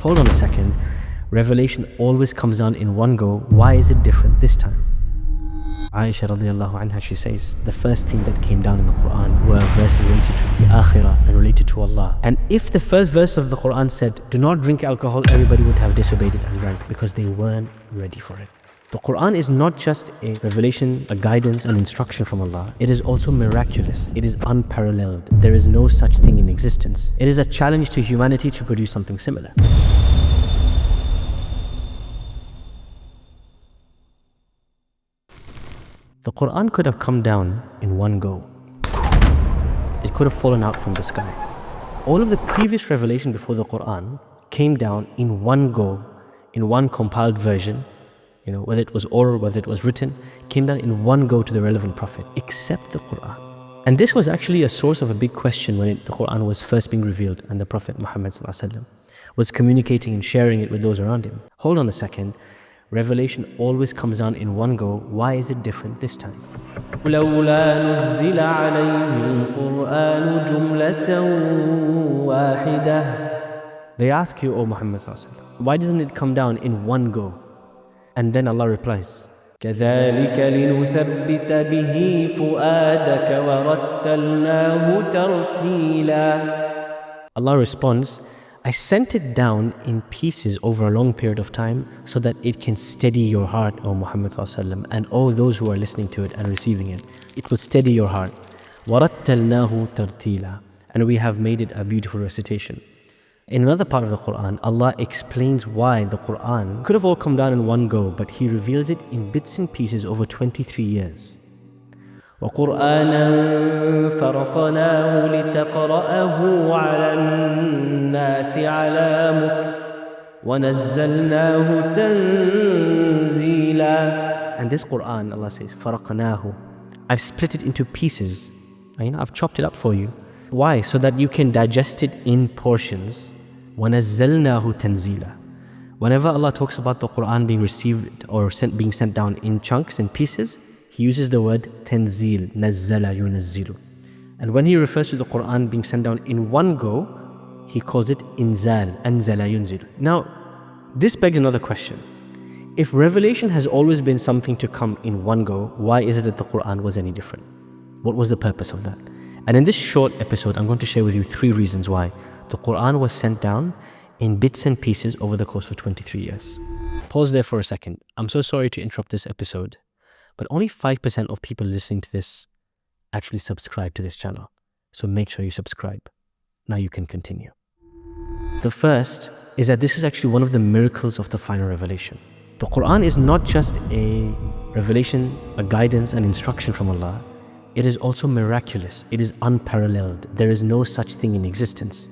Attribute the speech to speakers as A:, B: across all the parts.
A: hold on a second, revelation always comes down in one go. Why is it different this time? Aisha radiallahu anha, she says, the first thing that came down in the Qur'an were verses related to the Akhirah and related to Allah. And if the first verse of the Qur'an said, do not drink alcohol, everybody would have disobeyed it and drank because they weren't ready for it. The Qur'an is not just a revelation, a guidance, an instruction from Allah. It is also miraculous. It is unparalleled. There is no such thing in existence. It is a challenge to humanity to produce something similar. The Qur'an could have come down in one go. It could have fallen out from the sky. All of the previous revelation before the Qur'an came down in one go, in one compiled version, whether it was oral, whether it was written, came down in one go to the relevant prophet, except the Qur'an. And this was actually a source of a big question when the Qur'an was first being revealed and the Prophet Muhammad was communicating and sharing it with those around him. Hold on a second. Revelation always comes down in one go. Why is it different this time?
B: لولا نزل عليه القرآن جملة واحدة.
A: They ask you, O Muhammad, why doesn't it come down in one go? And then Allah replies,
B: كذلك لنثبت به فؤادك ورتلناه ترتيلا.
A: Allah responds, I sent it down in pieces over a long period of time so that it can steady your heart, O Muhammad and all those who are listening to it and receiving it. It will steady your heart. وَرَتَّلْنَاهُ تَرْتِيلًا. And we have made it a beautiful recitation. In another part of the Qur'an, Allah explains why the Qur'an could have all come down in one go, but He reveals it in bits and pieces over 23 years.
B: وقرآنا فرقناه لتقرأه على الناس على مكث ونزلناه تنزيلا.
A: And this Qur'an, Allah says, فرقناه. I've split it into pieces. I've chopped it up for you. Why? So that you can digest it in portions. وَنَزَّلْنَاهُ تَنزِيلًا. Whenever Allah talks about the Qur'an being received or being sent down in chunks and pieces, He uses the word tanzil, nazzala yunazzilu. And when He refers to the Qur'an being sent down in one go, He calls it inzal, anzala yunzilu. Now, this begs another question. If revelation has always been something to come in one go, why is it that the Qur'an was any different? What was the purpose of that? And in this short episode, I'm going to share with you 3 reasons why the Qur'an was sent down in bits and pieces over the course of 23 years. Pause there for a second. I'm so sorry to interrupt this episode, but only 5% of people listening to this actually subscribe to this channel. So make sure you subscribe. Now you can continue. The first is that this is actually one of the miracles of the final revelation. The Qur'an is not just a revelation, a guidance, an instruction from Allah. It is also miraculous. It is unparalleled. There is no such thing in existence.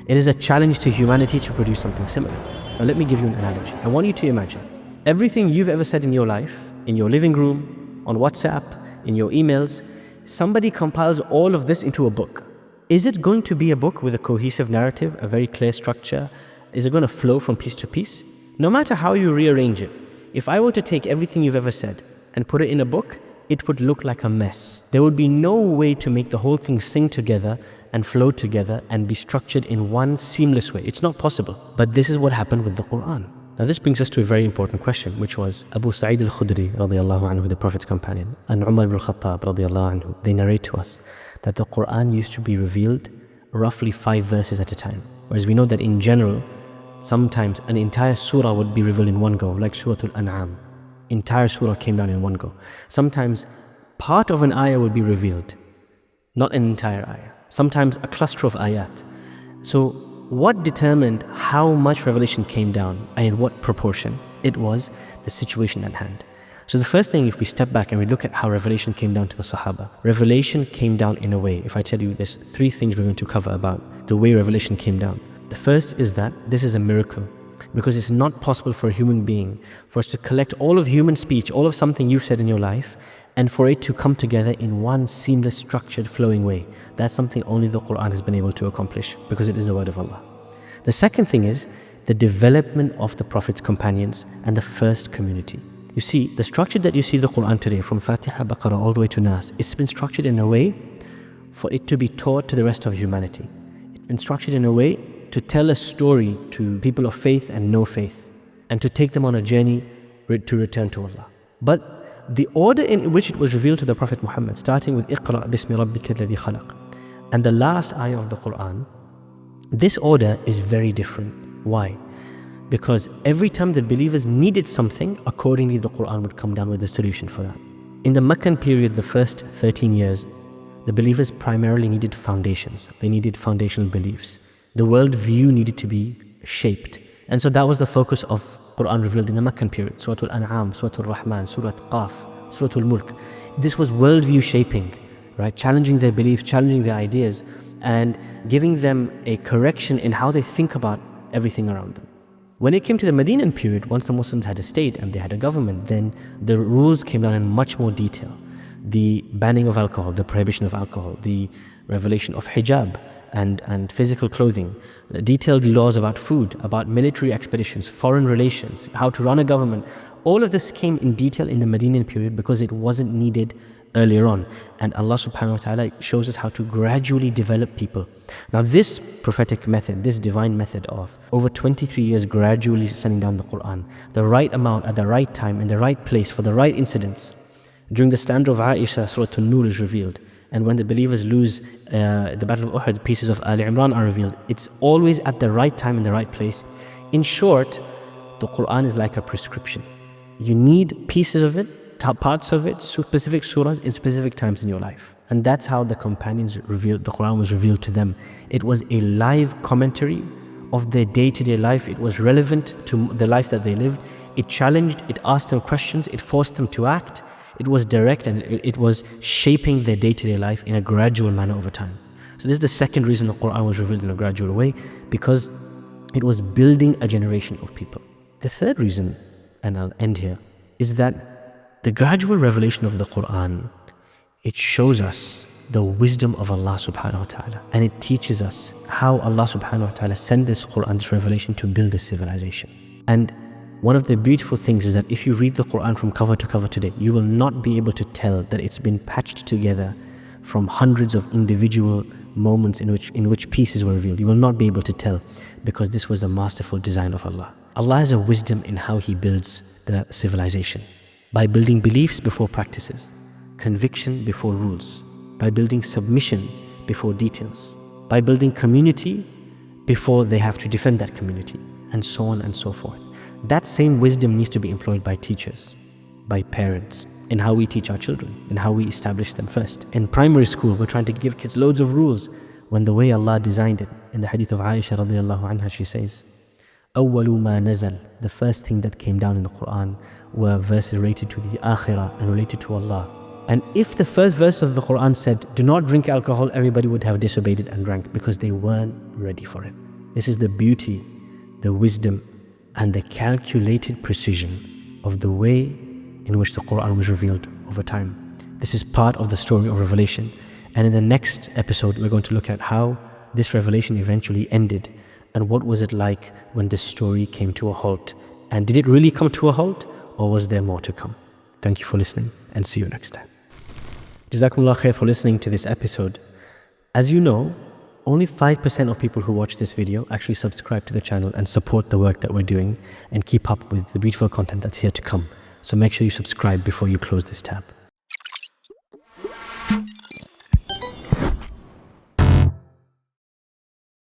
A: It is a challenge to humanity to produce something similar. Now let me give you an analogy. I want you to imagine everything you've ever said in your life, in your living room, on WhatsApp, in your emails, somebody compiles all of this into a book. Is it going to be a book with a cohesive narrative, a very clear structure? Is it going to flow from piece to piece? No matter how you rearrange it, if I were to take everything you've ever said and put it in a book, it would look like a mess. There would be no way to make the whole thing sing together and flow together and be structured in one seamless way. It's not possible. But this is what happened with the Qur'an. Now this brings us to a very important question, which was Abu Sa'id al-Khudri radiallahu anhu, the Prophet's companion, and Umar ibn al-Khattab radiallahu anhu, they narrate to us that the Qur'an used to be revealed roughly 5 verses at a time. Whereas we know that in general, sometimes an entire surah would be revealed in one go, like Surah Al-An'am. Entire surah came down in one go. Sometimes part of an ayah would be revealed, not an entire ayah. Sometimes a cluster of ayat. So what determined how much revelation came down and in what proportion? It was the situation at hand. So the first thing, if we step back and we look at how revelation came down to the Sahaba, revelation came down in a way. If I tell you there's 3 things we're going to cover about the way revelation came down. The first is that this is a miracle, because it's not possible for a human being for us to collect all of human speech, all of something you've said in your life, and for it to come together in one seamless, structured, flowing way. That's something only the Qur'an has been able to accomplish, because it is the word of Allah. The second thing is the development of the Prophet's companions and the first community. You see, the structure that you see the Qur'an today, from Fatiha, Baqarah, all the way to Nas, it's been structured in a way for it to be taught to the rest of humanity. It's been structured in a way to tell a story to people of faith and no faith, and to take them on a journey to return to Allah. But the order in which it was revealed to the Prophet Muhammad, starting with Iqra bismi rabbika alladhi khalaq, and the last ayah of the Qur'an, this order is very different. Why? Because every time the believers needed something, accordingly the Qur'an would come down with a solution for that. In the Meccan period, the first 13 years, the believers primarily needed foundations. They needed foundational beliefs. The world view needed to be shaped. And so that was the focus of Qur'an revealed in the Meccan period. Surah Al-An'am, Surah Al-Rahman, Surah Qaf, Surah Al-Mulk. This was worldview shaping, right? Challenging their beliefs, challenging their ideas, and giving them a correction in how they think about everything around them. When it came to the Medinan period, once the Muslims had a state and they had a government, then the rules came down in much more detail. The banning of alcohol, the prohibition of alcohol, the revelation of hijab and physical clothing, the detailed laws about food, about military expeditions, foreign relations, how to run a government. All of this came in detail in the Medinan period because it wasn't needed earlier on. And Allah subhanahu wa ta'ala shows us how to gradually develop people. Now this prophetic method, this divine method of over 23 years gradually sending down the Qur'an, the right amount at the right time in the right place for the right incidents. During the slander of Aisha, Surah An-Nur is revealed. And when the believers lose the Battle of Uhud, pieces of Ali Imran are revealed. It's always at the right time in the right place. In short, the Qur'an is like a prescription. You need pieces of it, parts of it, specific surahs in specific times in your life. And that's how the companions revealed, the Qur'an was revealed to them. It was a live commentary of their day-to-day life. It was relevant to the life that they lived. It challenged, it asked them questions, it forced them to act. It was direct, and it was shaping their day-to-day life in a gradual manner over time. So this is the second reason the Qur'an was revealed in a gradual way, because it was building a generation of people. The third reason, and I'll end here, is that the gradual revelation of the Qur'an, it shows us the wisdom of Allah subhanahu wa ta'ala, and it teaches us how Allah subhanahu wa ta'ala sent this Qur'an, this revelation, to build a civilization. And one of the beautiful things is that if you read the Qur'an from cover to cover today, you will not be able to tell that it's been patched together from hundreds of individual moments in which pieces were revealed. You will not be able to tell, because this was a masterful design of Allah. Allah has a wisdom in how He builds the civilization. By building beliefs before practices, conviction before rules, by building submission before details, by building community before they have to defend that community, and so on and so forth. That same wisdom needs to be employed by teachers, by parents, in how we teach our children, in how we establish them first. In primary school, we're trying to give kids loads of rules, when the way Allah designed it. In the hadith of Aisha radiallahu anha, she says, أَوَّلُ مَا نَزَلَ, the first thing that came down in the Qur'an were verses related to the Akhirah and related to Allah. And if the first verse of the Qur'an said, do not drink alcohol, everybody would have disobeyed it and drank, because they weren't ready for it. This is the beauty, the wisdom, and the calculated precision of the way in which the Qur'an was revealed over time. This is part of the story of revelation. And in the next episode, we're going to look at how this revelation eventually ended, and what was it like when this story came to a halt. And did it really come to a halt, or was there more to come? Thank you for listening, and see you next time. Jazakumullah khair for listening to this episode. As you know, only 5% of people who watch this video actually subscribe to the channel and support the work that we're doing and keep up with the beautiful content that's here to come. So make sure you subscribe before you close this tab.